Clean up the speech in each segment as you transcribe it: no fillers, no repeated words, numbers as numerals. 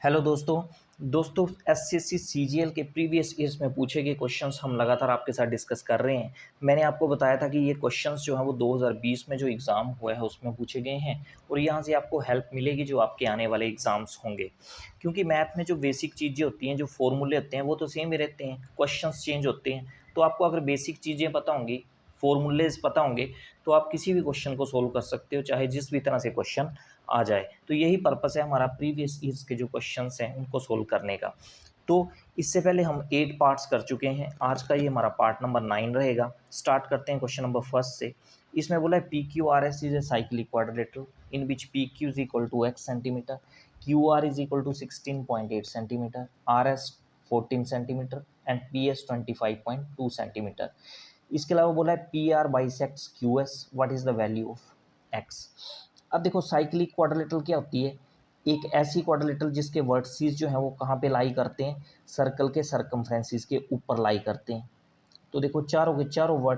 Hello दोस्तों SSC CGL के previous years में पूछे गए क्वेश्चंस हम लगातार आपके साथ डिस्कस कर रहे हैं। मैंने आपको बताया था कि ये क्वेश्चंस जो हैं वो 2020 में जो एग्ज़ाम हुआ है उसमें पूछे गए हैं और यहाँ से आपको हेल्प मिलेगी जो आपके आने वाले एग्ज़ाम्स होंगे। क्योंकि मैथ में जो बेसिक चीज़ें होती हैं, जो फॉर्मूले होते हैं वो तो सेम ही रहते हैं, क्वेश्चंस चेंज होते हैं। तो आपको अगर बेसिक चीज़ें पता होंगी, फॉर्मूलेज पता होंगे, तो आप किसी भी क्वेश्चन को सोल्व कर सकते हो, चाहे जिस भी तरह से क्वेश्चन आ जाए। तो यही पर्पस है हमारा प्रीवियस ईयर्स के जो क्वेश्चंस हैं उनको सोल्व करने का। तो इससे पहले हम 8 पार्ट्स कर चुके हैं, आज का ये हमारा पार्ट नंबर 9 रहेगा। स्टार्ट करते हैं क्वेश्चन नंबर फर्स्ट से। इसमें बोला है P Q R S is a cyclic quadrilateral in which P Q is equal to X centimeter, Q R is equal to 16.8 centimeter, R S 14 centimeter and P S 25.2 centimeter. इसके अलावा बोला है P R bisects Q S, what is the value of X. अब देखो cyclic quadrilateral क्या होती है, एक ऐसी क्वाड्रिलेटरल जिसके वर्टिसेस जो हैं वो कहाँ पे लाई करते हैं, सर्कल के सर्कमफ्रेंसेस के ऊपर लाई करते हैं। तो देखो चारों के चारों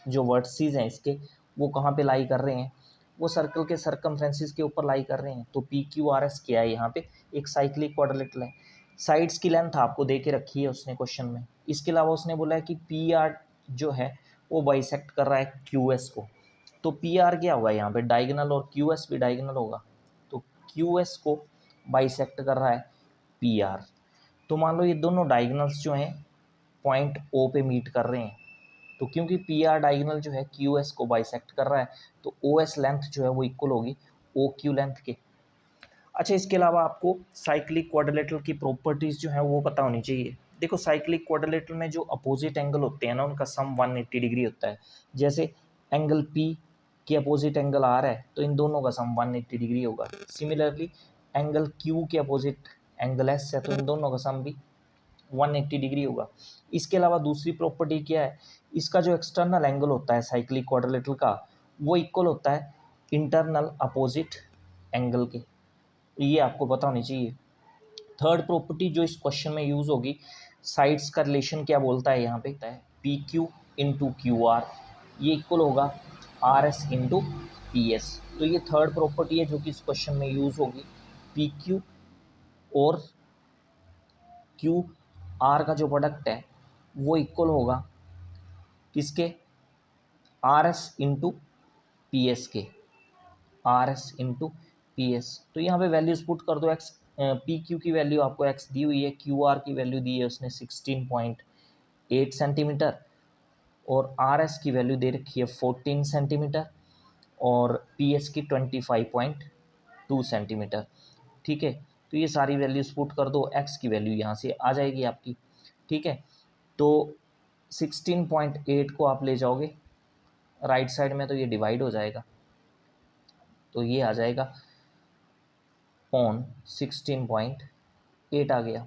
जो वर्टिसेस हैं इसके वो कहाँ पे लाई कर रहे हैं, वो सर्कल के सर्कमफ्रेंसेस के ऊपर लाई कर रहे हैं। तो पी क्यू आर एस क्या है, यहाँ पे एक साइक्लिक क्वाड्रिलेटरल है। साइड्स की लेंथ आपको दे के रखी है उसने क्वेश्चन में। इसके अलावा उसने बोला है कि पी आर जो है वो बाइसेक्ट कर रहा है क्यू एस को। तो पी आर क्या होगा यहाँ पे, डायगोनल, और क्यू एस भी डायगोनल होगा। तो क्यू एस को बाइसेक्ट कर रहा है पी आर। तो मान लो ये दोनों डायगोनल्स जो हैं पॉइंट ओ पे मीट कर रहे हैं। तो क्योंकि पी आर डायगोनल जो है क्यू एस को बाइसेक्ट कर रहा है, तो ओ एस लेंथ जो है वो इक्वल होगी ओ क्यू लेंथ के। अच्छा, इसके अलावा आपको साइक्लिक क्वाड्रिलेटरल की प्रॉपर्टीज़ जो है वो पता होनी चाहिए। देखो साइक्लिक क्वाड्रिलेटरल में जो अपोजिट एंगल होते हैं ना, उनका सम 180 डिग्री होता है। जैसे एंगल पी के अपोजिट एंगल आर है, तो इन दोनों का सम 180 डिग्री होगा। सिमिलरली एंगल क्यू के अपोजिट एंगल एस है, तो इन दोनों का सम भी 180 डिग्री होगा। इसके अलावा दूसरी प्रॉपर्टी क्या है, इसका जो एक्सटर्नल एंगल होता है साइक्लिक क्वाड्रिलेटरल का, वो इक्वल होता है इंटरनल अपोजिट एंगल के। ये आपको पता होनी चाहिए। थर्ड प्रॉपर्टी जो इस क्वेश्चन में यूज होगी, साइड्स का रिलेशन क्या बोलता है, यहाँ पे P Q into Q R, ये इक्वल होगा are S into P S. तो ये थर्ड प्रॉपर्टी है जो कि इस क्वेश्चन में यूज होगी। पी क्यू और क्यू आर का जो प्रोडक्ट है वो इक्वल होगा किसके, R S into P S के, R S into P S. तो यहाँ पे वैल्यूज पुट कर दो। एक्स पी क्यू की वैल्यू आपको एक्स दी हुई है, क्यू आर की वैल्यू दी है उसने 16.8 सेंटीमीटर, और आर एस की वैल्यू दे रखी है 14 सेंटीमीटर, और पी एस की 25.2 सेंटीमीटर। ठीक है, तो ये सारी वैल्यूज पुट कर दो, एक्स की वैल्यू यहाँ से आ जाएगी आपकी। ठीक है, तो 16.8 को आप ले जाओगे राइट साइड में तो ये डिवाइड हो जाएगा, तो ये आ जाएगा ऑन 16.8 आ गया।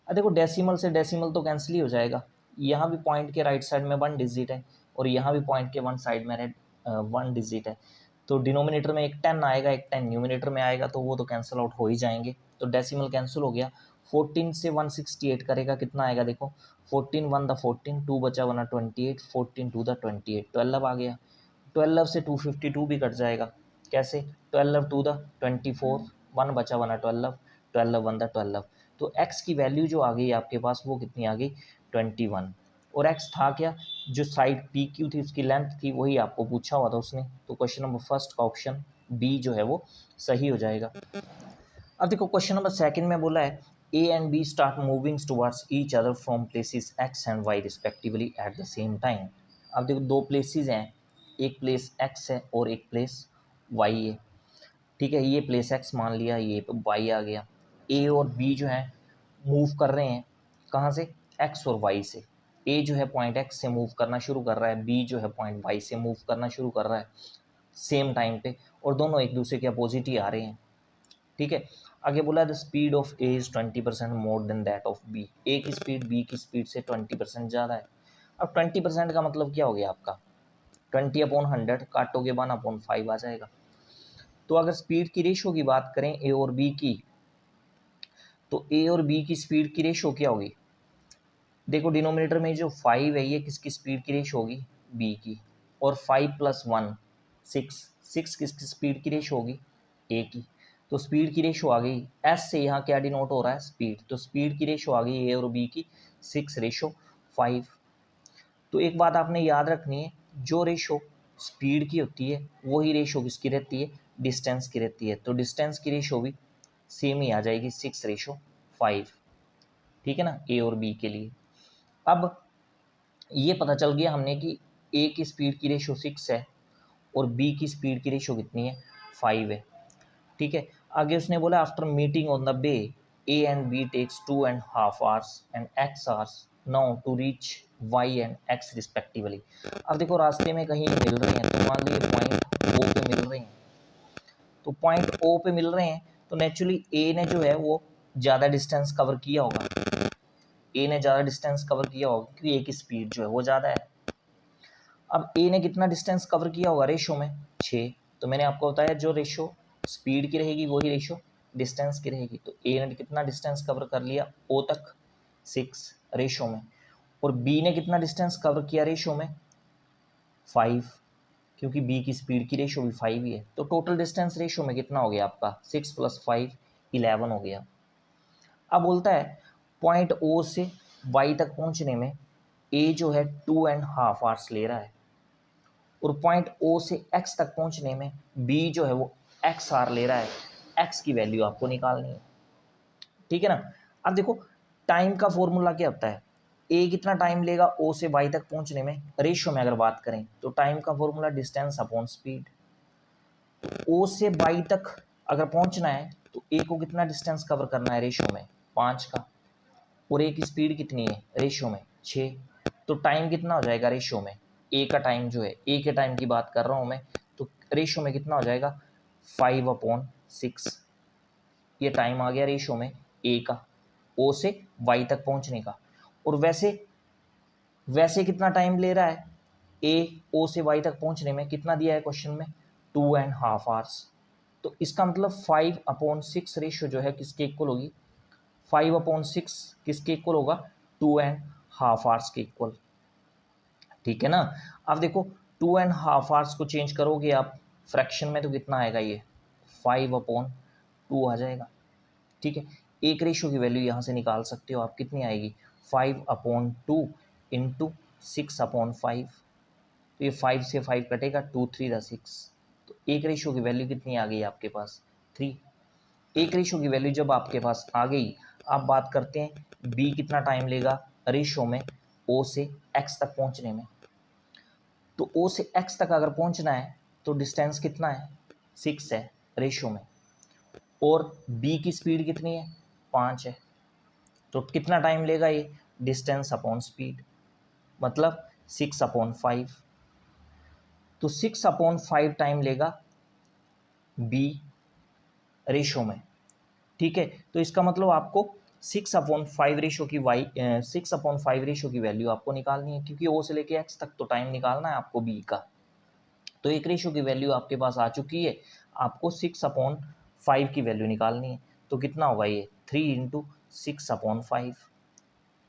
अब देखो डेसिमल से डेसिमल तो कैंसिल ही हो जाएगा। यहाँ भी पॉइंट के राइट साइड में 1 डिजिट है और यहाँ भी पॉइंट के 1 साइड में 1 डिजिट है। तो डिनोमिनेटर में एक 10 आएगा, एक 10 न्यूमिनेटर में आएगा, तो वो तो कैंसिल आउट हो ही जाएंगे। तो डेसिमल कैंसिल हो गया। 14 से 168 करेगा, कितना आएगा देखो, 14 1 द 14, 2 बचा 1 28, 14 2 द 28, 12 आ गया। 12 से 252 भी कट जाएगा, कैसे, 12 2 द 24, 1 बचा 1 12, 12 1 द 12। तो x की वैल्यू जो आ गई आपके पास वो कितनी आ गई, 21। और x था क्या, जो साइड पी क्यू थी उसकी लेंथ थी, वही आपको पूछा हुआ था उसने। तो क्वेश्चन नंबर फर्स्ट का ऑप्शन बी जो है वो सही हो जाएगा। अब देखो क्वेश्चन नंबर सेकंड में बोला है A and B start moving towards each other from places X and Y respectively at the same time. अब देखो दो प्लेसेस हैं, एक प्लेस एक्स है और एक प्लेस वाई है। ठीक है, ये प्लेस एक्स मान लिया, ये वाई आ गया। ए और बी जो है मूव कर रहे हैं, कहाँ से, एक्स और वाई से। ए जो है पॉइंट एक्स से मूव करना शुरू कर रहा है, बी जो है पॉइंट वाई से मूव करना शुरू कर रहा है सेम टाइम पे, और दोनों एक दूसरे के अपोजिट ही आ रहे हैं। ठीक है, आगे बोला the speed of A is 20% more than that of B. A की स्पीड बी की स्पीड से 20% ज़्यादा है। अब 20% का मतलब क्या हो गया आपका, 20/100 काटोगे 1/5 आ जाएगा। तो अगर स्पीड की रेशो की बात करें ए और बी की, तो ए और बी की स्पीड की रेशो क्या होगी, देखो डिनोमिनेटर में जो 5 है ये किसकी स्पीड की रेशो होगी, बी की, और 5 + 1 6, 6 किसकी स्पीड की रेशो होगी, ए की। तो स्पीड की रेशो आ गई, एस से यहाँ क्या डिनोट हो रहा है, स्पीड, तो स्पीड की रेशो आ गई ए और बी की 6:5। तो एक बात आपने याद रखनी है, जो रेशो स्पीड की होती है वही रेशो किसकी रहती है, डिस्टेंस की रहती है। तो डिस्टेंस की रेशो भी सेम ही आ जाएगी 6:5, ठीक है ना, ए और बी के लिए। अब ये पता चल गया हमने कि ए की स्पीड की रेशो 6 है और बी की स्पीड की रेशो कितनी है, 5 है, ठीक है। आगे उसने बोला after meeting on the way A and B takes 2.5 hours and x hours now to reach y and x respectively. अब देखो रास्ते में कहीं मिल रहे हैं, तो मान लीजिए पॉइंट ओ पे मिल रहे हैं, तो पॉइंट ओ पे मिल रहे हैं तो नेचुरली ए ने जो है वो ज़्यादा डिस्टेंस कवर किया होगा, ए ने ज़्यादा डिस्टेंस कवर किया होगा क्योंकि ए की स्पीड जो है वो ज़्यादा है। अब ए ने कितना डिस्टेंस कवर किया होगा रेशो में, 6। तो मैंने आपको बताया जो रेशो स्पीड की रहेगी वही रेशो डिस्टेंस की रहेगी। तो ए ने कितना डिस्टेंस कवर कर लिया ओ तक, 6 रेशो में, और बी ने कितना डिस्टेंस कवर किया रेशो में, 5, क्योंकि बी की स्पीड की रेशो भी 5 ही है। तो टोटल डिस्टेंस रेशो में कितना हो गया आपका, 6 + 5 11 हो गया। अब बोलता है पॉइंट ओ से वाई तक पहुंचने में ए जो है 2.5 hours ले रहा है, और पॉइंट ओ से एक्स तक पहुंचने में बी जो है वो एक्स आर ले रहा है। एक्स की वैल्यू आपको निकालनी है, ठीक है ना। अब देखो टाइम का फॉर्मूला क्या होता है, ए कितना टाइम लेगा ओ से वाई तक पहुंचने में, रेशियो में अगर बात करें तो टाइम का फॉर्मूला डिस्टेंस अपॉन स्पीड। ओ से वाई तक अगर पहुंचना है तो ए को कितना डिस्टेंस कवर करना है रेशियो में, 5 का, और ए की स्पीड कितनी है रेशियो में, 6। तो टाइम कितना हो जाएगा रेशियो में, ए का टाइम जो है, ए के टाइम की बात कर रहा हूँ मैं, तो रेशियो में कितना हो जाएगा, 5/6। ये टाइम आ गया रेशियो में ए का, ओ से वाई तक पहुंचने का। और वैसे वैसे कितना टाइम ले रहा है ए ओ से वाई तक पहुंचने में, कितना दिया है क्वेश्चन में, 2.5 hours। तो इसका मतलब 5/6 रेशियो जो है किसके इक्वल होगी, 5/6 किसके इक्वल होगा, 2.5 hours के इक्वल, ठीक है ना। अब देखो 2.5 hours को चेंज करोगे आप फ्रैक्शन में तो कितना आएगा, ये 5/2 आ जाएगा, ठीक है। एक रेशियो की वैल्यू यहाँ से निकाल सकते हो आप, कितनी आएगी, 5/2 इंटू 6/5। तो ये 5 से 5 कटेगा, 2 3 6। तो एक रेशियो की वैल्यू कितनी आ गई आपके पास, 3। एक रेशियो की वैल्यू जब आपके पास आ गई, आप बात करते हैं बी कितना टाइम लेगा रेशियो में ओ से एक्स तक पहुंचने में। तो ओ से एक्स तक अगर पहुंचना है तो डिस्टेंस कितना है, 6 है रेशियो में, और बी की स्पीड कितनी है, 5 है। तो कितना टाइम लेगा ये, डिस्टेंस अपॉन स्पीड, मतलब 6/5। तो 6/5 टाइम लेगा बी रेशो में, ठीक है। तो इसका मतलब आपको 6/5 रेशो की 6/5 रेशो की वैल्यू आपको निकालनी है, क्योंकि ओ से लेके एक्स तक तो टाइम निकालना है आपको बी का। तो एक रेशो की वैल्यू आपके पास आ चुकी है, आपको 6/5 की वैल्यू निकालनी है। तो कितना होगा ये, 3 × 6/5,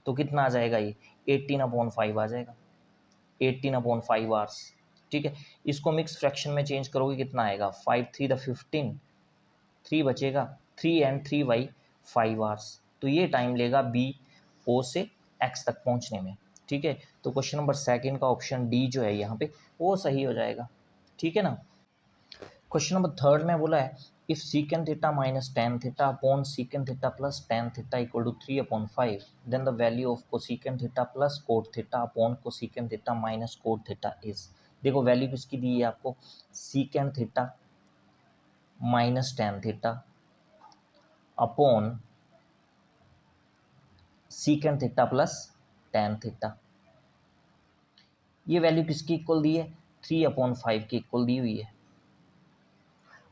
तो कितना आ जाएगा ये, 18/5 आ जाएगा, 18/5 आवर्स, ठीक है। इसको मिक्स फ्रैक्शन में चेंज करोगे कितना आएगा, 5 3 15, 3 बचेगा, 3 एंड 3 बाई 5 आवर्स। तो ये टाइम लेगा बी ओ से एक्स तक पहुंचने में, ठीक है। तो क्वेश्चन नंबर सेकंड का ऑप्शन डी जो है यहाँ पे वो सही हो जाएगा, ठीक है ना। क्वेश्चन नंबर थर्ड में बोला है if secant theta minus tan theta upon secant theta plus tan theta equal to 3/5 then the value of cosecant theta plus cot theta upon cosecant theta minus cot theta is. देखो value किसकी दी है आपको, secant theta minus tan theta upon secant theta plus tan theta. ये वैल्यू किसकी equal दी है, 3/5 की इक्वल दी हुई है।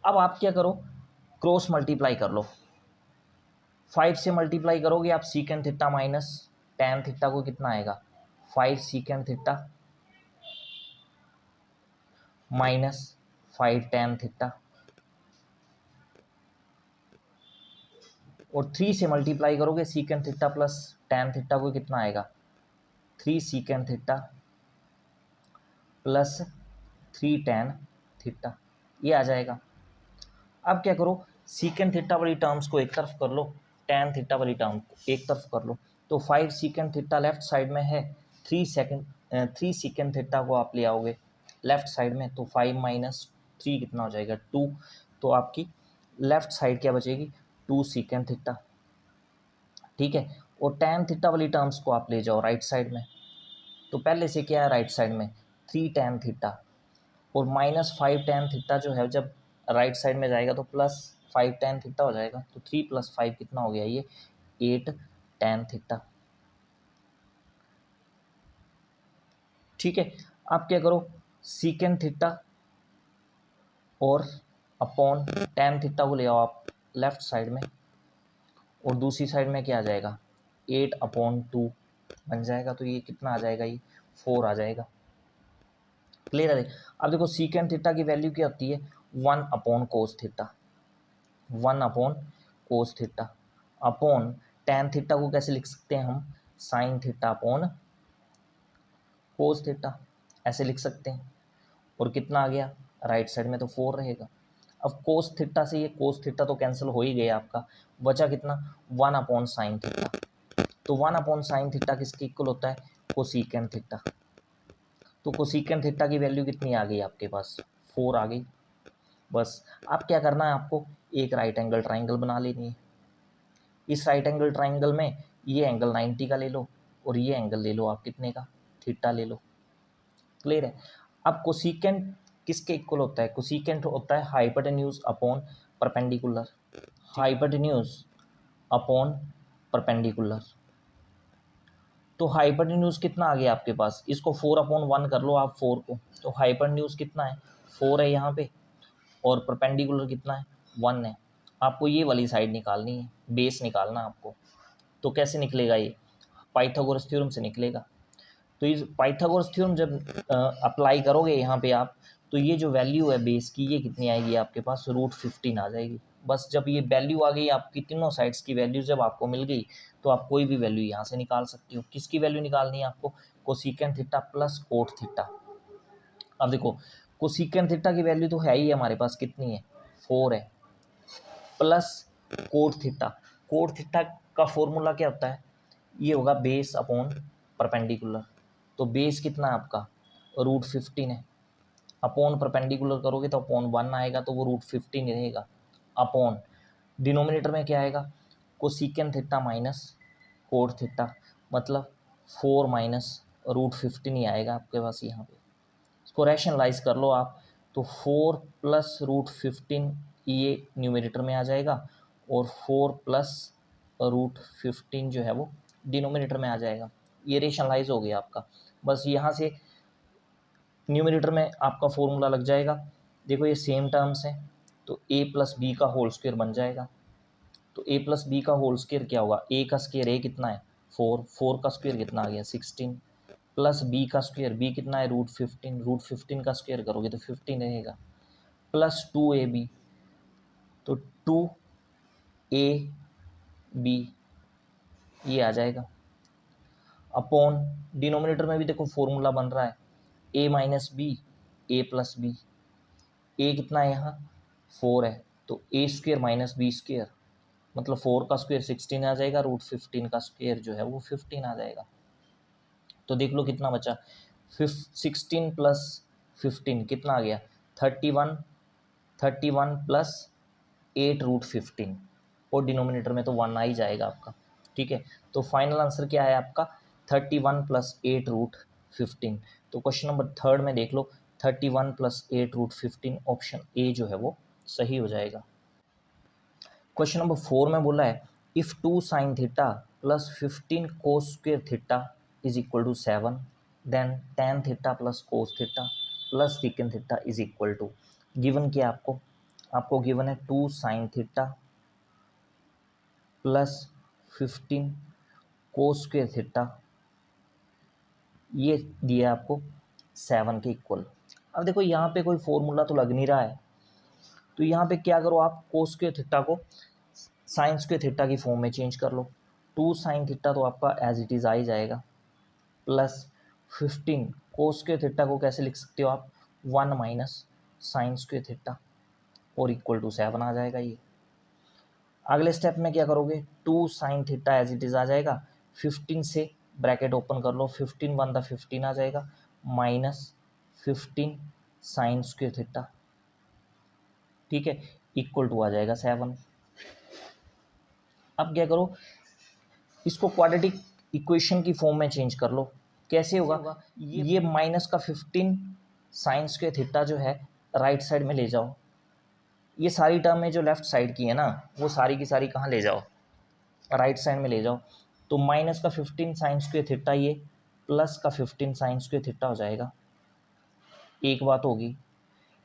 अब आप क्या करो, क्रॉस मल्टीप्लाई कर लो, 5 से मल्टीप्लाई करोगे आप secant theta minus tan theta को कितना आएगा, 5 secant theta minus 5 tan theta, और 3 से मल्टीप्लाई करोगे secant theta plus tan theta को कितना आएगा, 3 secant theta plus 3 tan theta, ये आ जाएगा। अब क्या करो, सीकेंट थीटा वाली टर्म्स को एक तरफ कर लो, टैन थीटा वाली टर्म को एक तरफ कर लो, तो 5 सीकेंट थीटा लेफ्ट साइड में है, 3 सीकेंट थीटा को आप ले आओगे लेफ्ट साइड में, तो 5 माइनस 3 कितना हो जाएगा 2, तो आपकी लेफ्ट साइड क्या बचेगी 2 सीकेंट थीटा, ठीक है। और टैन थीटा वाली टर्म्स को आप ले जाओ राइट साइड में, तो पहले से क्या है राइट साइड में 3 टैन थीटा, और -5 टैन थीटा जो है जब राइट साइड में जाएगा तो +5 टैन थीटा हो जाएगा, तो 3 + 5 कितना हो गया ये 8 टैन थीटा, ठीक है। आप क्या करो सीकेंट थीटा और अपॉन टैन थीटा को ले आओ आप लेफ्ट साइड में, और दूसरी साइड में क्या आ जाएगा 8/2 बन जाएगा, तो ये कितना आ जाएगा ये 4 आ जाएगा, क्लियर है। अब देखो सीकेंट थीटा की वैल्यू क्या होती है 1/cos theta, 1/cos theta upon tan theta को कैसे लिख सकते हैं हम sine theta upon cos theta, ऐसे लिख सकते हैं। और कितना आ गया राइट साइड में तो 4 रहेगा। अब कोस थीटा से ये कोस थीटा तो कैंसिल हो ही गया आपका, बचा कितना 1/sin थीटा, तो 1/sin थीटा किसके इक्वल होता है कोसीकेंट थीटा, तो कोसीकेंट थीटा की वैल्यू कितनी आ गई आपके पास 4 आ गई। बस अब क्या करना है आपको एक राइट एंगल ट्राइंगल बना लेनी है। इस राइट एंगल ट्राइंगल में ये एंगल 90 का ले लो और ये एंगल ले लो आप कितने का थीटा ले लो, क्लियर है। अब कोसीकेंट किसके इक्वल होता है, कोसीकेंट होता है hypotenuse upon perpendicular, hypotenuse upon perpendicular. तो हाइपोटेन्यूज कितना आ गया आपके पास, इसको 4/1 कर लो आप 4 को, तो हाइपोटेन्यूज कितना है 4 है यहाँ पे, और परपेंडिकुलर कितना है 1 है। आपको ये वाली साइड निकालनी है, बेस निकालना आपको, तो कैसे निकलेगा ये पाइथागोरस थ्योरम से निकलेगा। तो इस पाइथागोरस थ्योरम जब अप्लाई करोगे यहाँ पे आप, तो ये जो वैल्यू है बेस की ये कितनी आएगी आपके पास √15 आ जाएगी। बस जब ये वैल्यू आ गई आपकी तीनों साइड्स की वैल्यू जब आपको मिल गई, तो आप कोई भी वैल्यू यहाँ से निकाल सकती हो। किसकी वैल्यू निकालनी है आपको cosecant theta plus cot theta. अब देखो कोसीकेंट थीटा की वैल्यू तो है ही हमारे पास कितनी है 4 है, plus cot theta, cot theta का फॉर्मूला क्या होता है ये होगा बेस अपॉन परपेंडिकुलर, तो बेस कितना है आपका √15 है, अपॉन परपेंडिकुलर करोगे तो अपॉन 1 आएगा, तो वो √15 रहेगा, अपॉन डिनोमिनेटर में क्या आएगा cosecant theta minus cot theta, मतलब 4 माइनस √15 ही आएगा आपके पास यहाँ पे। इसको रैशनलाइज कर लो आप, तो 4 + √15 ये न्यूमरेटर में आ जाएगा, और 4 + √15 जो है वो डिनोमिनेटर में आ जाएगा। ये रेशनलाइज हो गया आपका। बस यहाँ से न्यूमरेटर में आपका फॉर्मूला लग जाएगा, देखो ये सेम टर्म्स हैं, तो a + b का होल स्क्वायर बन जाएगा। तो a + b का होल स्क्वायर क्या होगा, a का स्क्वायर a कितना है 4, 4 का स्क्वायर कितना आ गया 16, प्लस b का स्क्वायर b कितना है √15, √15 का स्क्वायर करोगे तो 15 रहेगा, प्लस 2ab, तो 2ab ये आ जाएगा, अपॉन डिनोमिनेटर में भी देखो फॉर्मूला बन रहा है a - b a + b, a कितना है यहाँ 4 है, तो a² - b², मतलब 4 का स्क्वायर 16 आ जाएगा, √15 का स्क्वायर जो है वो 15 आ जाएगा। तो देख लो कितना बचा 16 + 15 कितना आ गया 31, 31 + 8√15, और डिनोमिनेटर में तो 1 आ ही जाएगा आपका, ठीक है। तो फाइनल आंसर क्या है आपका 31 + 8√15। तो क्वेश्चन नंबर 3 में देख लो 31 + 8√15 ऑप्शन ए जो है वो सही हो जाएगा। क्वेश्चन नंबर 4 में बोला है if 2 sin theta + 15 cos² theta = 7, then tan theta + cos theta + secant theta = given किया आपको गिवन है 2 sin थीटा + 15 cos² थीटा, ये दिया आपको 7 के इक्वल। अब देखो यहाँ पे कोई फॉर्मूला तो लग नहीं रहा है, तो यहाँ पे क्या करो आप cos² थीटा को sin² थीटा की फॉर्म में चेंज कर लो, 2 sin थीटा तो आपका एज इट इज़ आ ही जाएगा, प्लस 15 cos² थीटा को कैसे लिख सकते हो आप 1 - sin² थीटा, और = 7 आ जाएगा ये। अगले स्टेप में क्या करोगे, 2 sine theta as it is आ जाएगा, 15 से ब्रैकेट ओपन कर लो, 15 वन द 15 आ जाएगा, माइनस 15 साइन स्क्वायर थीटा, ठीक है, इक्वल टू आ जाएगा 7। अब क्या करो, इसको क्वाड्रेटिक इक्वेशन की फॉर्म में चेंज कर लो। कैसे होगा, ये माइनस का 15 साइन स्क्वायर थीटा जो है राइट साइड में ले जाओ, ये सारी टर्म है जो लेफ्ट साइड की है ना, वो सारी की सारी कहाँ ले जाओ, राइट साइड में ले जाओ। तो माइनस का 15 साइन स्क्वायर थीटा ये प्लस का 15 साइन स्क्वायर थीटा हो जाएगा। एक बात होगी,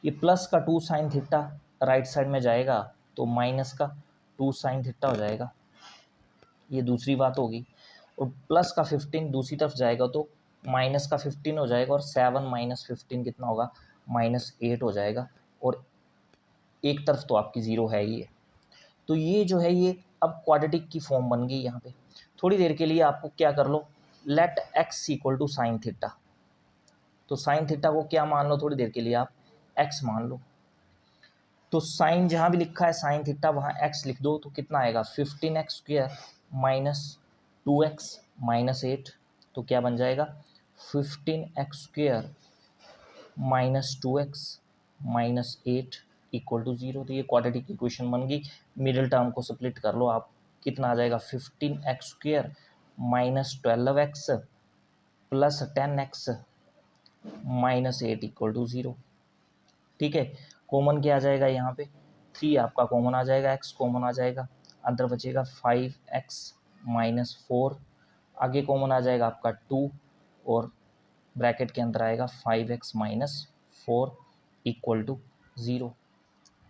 ये प्लस का 2 साइन थीटा राइट साइड में जाएगा तो माइनस का 2 साइन थीटा हो जाएगा, ये दूसरी बात होगी। और प्लस का 15 दूसरी तरफ जाएगा तो माइनस का 15 हो जाएगा, और 7 माइनस 15 कितना होगा, -8 हो जाएगा, और एक तरफ तो आपकी ज़ीरो है ही है। तो ये जो है ये अब क्वाड्रेटिक की फॉर्म बन गई। यहाँ पे थोड़ी देर के लिए आपको क्या कर लो, let x equal to sine theta, तो साइन थीटा को क्या मान लो, थोड़ी देर के लिए आप x मान लो। तो साइन जहाँ भी लिखा है साइन थीटा वहाँ x लिख दो, तो कितना आएगा 15x square minus 2x minus 8, तो क्या बन जाएगा 15x square minus 2x minus 8 equal to 0। तो ये क्वाड्रेटिक इक्वेशन बन गई। मिडिल टर्म को स्प्लिट कर लो आप, कितना आ जाएगा 15x square minus 12x plus 10x minus 8 equal to 0, ठीक है। कॉमन क्या आ जाएगा यहाँ पे, 3 आपका कॉमन आ जाएगा, x कॉमन आ जाएगा, अंदर बचेगा 5x माइनस 4, आगे कॉमन आ जाएगा आपका 2, और ब्रैकेट के अंदर आएगा 5x माइनस 4 इक्वल टू 0,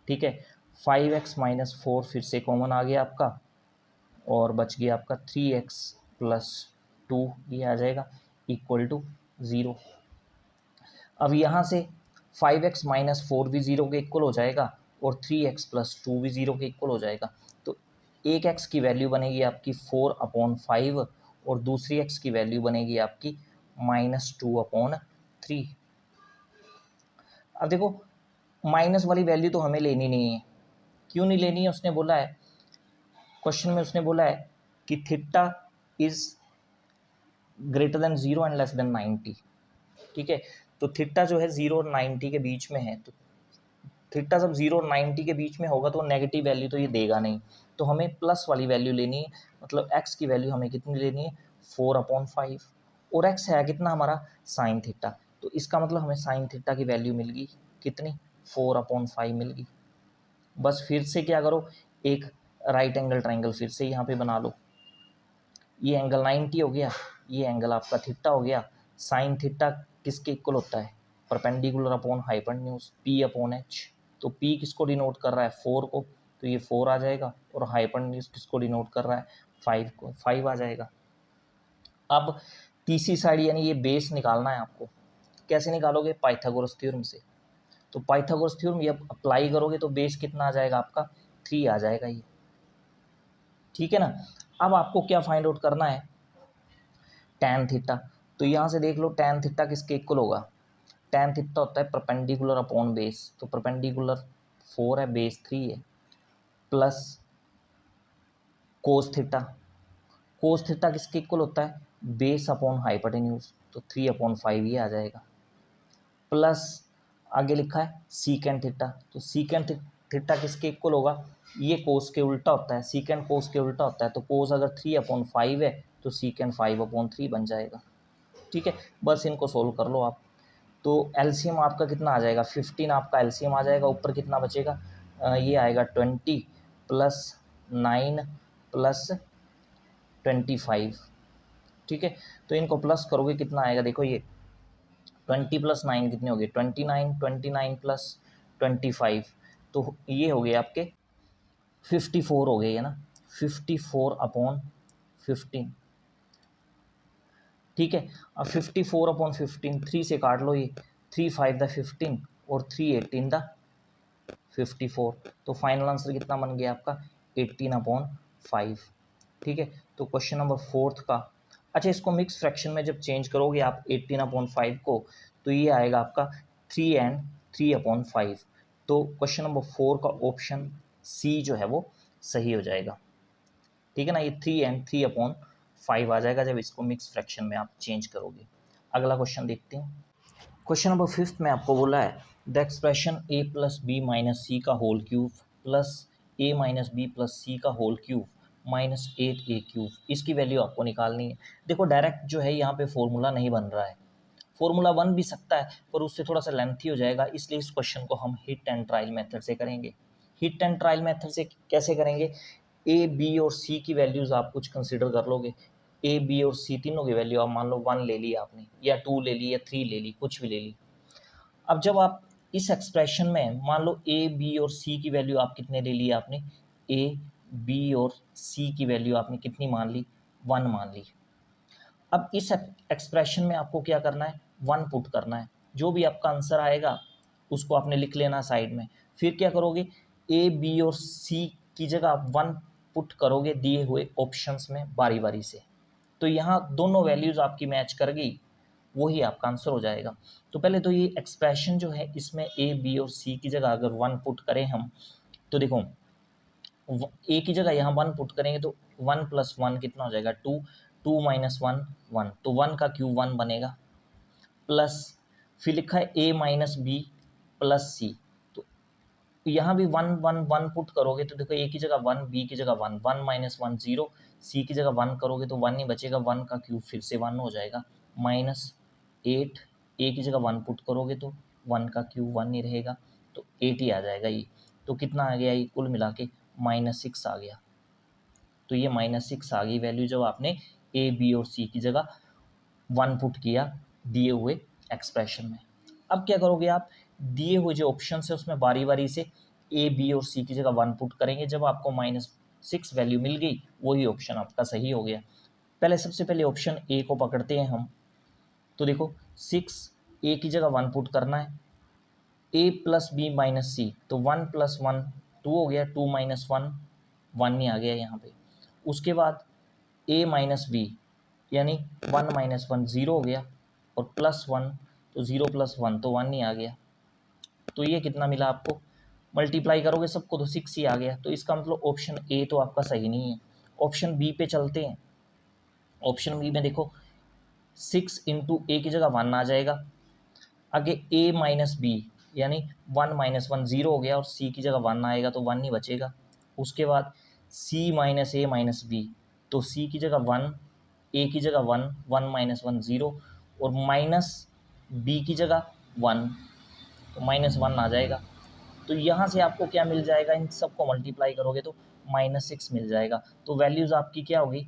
ठीक है। 5x माइनस 4 फिर से कॉमन आ गया आपका, और बच गया आपका 3x प्लस 2, ये आ जाएगा इक्वल टू 0। अब यहाँ से 5x माइनस 4 भी 0 के इक्वल हो जाएगा, और 3x प्लस 2 भी 0 के इक्वल हो जाएगा। तो एक x की वैल्यू बनेगी आपकी 4/5, और दूसरी x की वैल्यू बनेगी आपकी -2/3। अब देखो माइनस वाली वैल्यू तो हमें लेनी नहीं है, क्यों नहीं लेनी है, उसने बोला है क्वेश्चन में, उसने बोला है कि theta is greater than 0 and less than 90, ठीक है। तो थीटा जो है 0 और 90 के बीच में है, तो थीटा जब 0 और 90 के बीच में होगा तो नेगेटिव वैल्यू तो ये देगा नहीं, तो हमें प्लस वाली वैल्यू लेनी है, मतलब x की वैल्यू हमें कितनी लेनी है 4/5, और x है कितना हमारा साइन थीटा, तो इसका मतलब हमें साइन थीटा की वैल्यू मिल गई कितनी 4/5 मिल गई। बस फिर से क्या करो, एक राइट एंगल ट्राइंगल फिर से यहाँ पे बना लो, ये एंगल 90 हो गया, ये एंगल आपका थीटा हो गया। साइन थीटा किसके इक्वल होता है, परपेंडिकुलर अपॉन हाइपोटेन्यूज P/H, तो P किसको डिनोट कर रहा है 4 को, तो ये 4 आ जाएगा, और हाइपोटेन्यूज किसको डिनोट कर रहा है 5 को, 5 आ जाएगा। अब तीसरी साइड यानी ये बेस निकालना है आपको, कैसे निकालोगे, पाइथागोरस थ्योरम से। तो पाइथागोरस थ्योरम ये अप्लाई करोगे तो बेस कितना आ जाएगा आपका 3 आ जाएगा ये, ठीक है ना। अब आपको क्या फाइंड आउट करना है, टैन थीटा। तो यहाँ से देख लो टैन थीटा किसके इक्वल होगा, टैन थीटा होता है परपेंडिकुलर अपॉन बेस, तो परपेंडिकुलर 4 है, बेस 3 है, plus cos theta, cos theta किसके इक्वल होता है बेस अपॉन हाइपोटेन्यूज, तो 3/5 ये आ जाएगा, प्लस आगे लिखा है सीकेंट थीटा, तो सीकेंट थीटा किसके इक्वल होगा, ये कोस के उल्टा होता है, सीकेंट कोस के उल्टा होता है, तो कोस अगर 3/5 है तो सीकेंट 5/3 बन जाएगा, ठीक है। बस इनको सोल्व कर लो आप, तो एलसीएम आपका कितना आ जाएगा 15 आपका एलसीएम आ जाएगा, ऊपर कितना बचेगा ये आएगा 20 प्लस 9 प्लस 25, ठीक है। तो इनको प्लस करोगे कितना आएगा, देखो ये 20 प्लस 9 कितने हो गए 29, 29 प्लस 25, तो ये हो गए आपके 54 हो गए है ना, 54/15, ठीक है। अब 54/15 3 से काट लो, ये 3 5 द 15 और 3 18 द 54, तो फाइनल आंसर कितना बन गया आपका 18/5, ठीक है। तो क्वेश्चन नंबर 4 का, अच्छा इसको मिक्स फ्रैक्शन में जब चेंज करोगे आप 18/5 को, तो ये आएगा आपका 3 एंड 3/5, तो क्वेश्चन नंबर 4 का ऑप्शन सी जो है वो सही हो जाएगा। ठीक है ना, ये 3 एंड 3/5 आ जाएगा जब इसको मिक्स फ्रैक्शन में आप चेंज करोगे। अगला क्वेश्चन देखते हैं। क्वेश्चन नंबर 5 में आपको बोला है the expression a plus b minus c का whole cube plus a minus b plus c का whole cube minus 8a cube, इसकी वैल्यू आपको निकालनी है। देखो डायरेक्ट जो है यहाँ पे फॉर्मूला नहीं बन रहा है, फॉर्मूला बन भी सकता है पर उससे थोड़ा सा लेंथी हो जाएगा, इसलिए इस क्वेश्चन को हम हिट एंड ट्रायल मेथड से करेंगे। हिट एंड ट्रायल मेथड से कैसे करेंगे, ए बी और सी की वैल्यूज़ आप कुछ कंसिडर कर लोगे। ए बी और सी तीनों की वैल्यू आप मान लो 1 ले ली आपने, या 2 ले ली, या 3 ले ली, कुछ भी ले ली। अब जब आप इस एक्सप्रेशन में मान लो ए बी और सी की वैल्यू आप कितने ले लिए आपने, ए बी और सी की वैल्यू आपने कितनी मान ली, 1 मान ली। अब इस एक्सप्रेशन में आपको क्या करना है, 1 पुट करना है। जो भी आपका आंसर आएगा उसको आपने लिख लेना साइड में। फिर क्या करोगे, ए बी और सी की जगह आप 1 पुट करोगे दिए हुए ऑप्शंस में बारी बारी से। तो यहाँ दोनों वैल्यूज़ आपकी मैच कर गई, वही आपका आंसर हो जाएगा। तो पहले तो ये एक्सप्रेशन जो है इसमें ए बी और सी की जगह अगर 1 पुट करें हम, तो देखो ए की जगह यहाँ 1 पुट करेंगे तो 1 + 1 कितना हो जाएगा, 2, 2 - 1 1, तो 1 का क्यूब 1 बनेगा, प्लस फिर लिखा है ए माइनस बी प्लस सी, तो यहाँ भी 1 1 1 पुट करोगे तो देखो ए की जगह 1, बी की जगह 1, 1 - 1 0, सी की जगह 1 करोगे तो 1 ही बचेगा, 1 का क्यूब फिर से 1 हो जाएगा, -8, ए की जगह 1 पुट करोगे तो 1 का क्यूब 1 ही रहेगा, तो 8 ही आ जाएगा ये। तो कितना आ गया ये कुल मिला के, -6 आ गया। तो ये -6 आ गई वैल्यू जब आपने ए बी और सी की जगह 1 पुट किया दिए हुए एक्सप्रेशन में। अब क्या करोगे आप, दिए हुए जो ऑप्शन है उसमें बारी बारी से ए बी और सी की जगह 1 पुट करेंगे। जब आपको -6 वैल्यू मिल गई वही ऑप्शन आपका सही हो गया। पहले सबसे पहले ऑप्शन ए को पकड़ते हैं हम, तो देखो 6, ए की जगह 1 पुट करना है, ए प्लस बी माइनस सी, तो 1 + 1 2 हो गया, 2 - 1 1 ही आ गया यहाँ पे। उसके बाद ए माइनस बी यानी 1 - 1 0 हो गया, और +1 तो 0 + 1 तो 1 ही आ गया। तो ये कितना मिला आपको, मल्टीप्लाई करोगे सबको तो 6 ही आ गया। तो इसका मतलब ऑप्शन ए तो आपका सही नहीं है। ऑप्शन बी पे चलते हैं। ऑप्शन बी में देखो 6 × ए की जगह 1 आ जाएगा, आगे ए माइनस बी यानी 1 - 1 0 हो गया, और सी की जगह 1 आएगा तो 1 ही बचेगा। उसके बाद सी माइनस ए माइनस बी, तो सी की जगह 1, ए की जगह 1, 1 - 1 0, और माइनस बी की जगह 1, तो -1 आ जाएगा। तो यहाँ से आपको क्या मिल जाएगा, इन सबको मल्टीप्लाई करोगे तो -6 मिल जाएगा। तो वैल्यूज़ आपकी क्या होगी,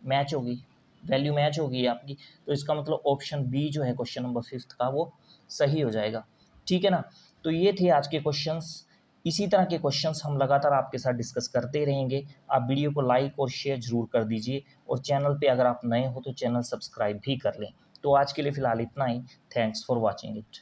मैच होगी, वैल्यू मैच होगी आपकी। तो इसका मतलब ऑप्शन बी जो है क्वेश्चन नंबर 5 का वो सही हो जाएगा। ठीक है ना। तो ये थे आज के क्वेश्चंस। इसी तरह के क्वेश्चंस हम लगातार आपके साथ डिस्कस करते रहेंगे। आप वीडियो को लाइक और शेयर ज़रूर कर दीजिए, और चैनल पे अगर आप नए हो तो चैनल सब्सक्राइब भी कर लें। तो आज के लिए फ़िलहाल इतना ही। Thanks for watching it.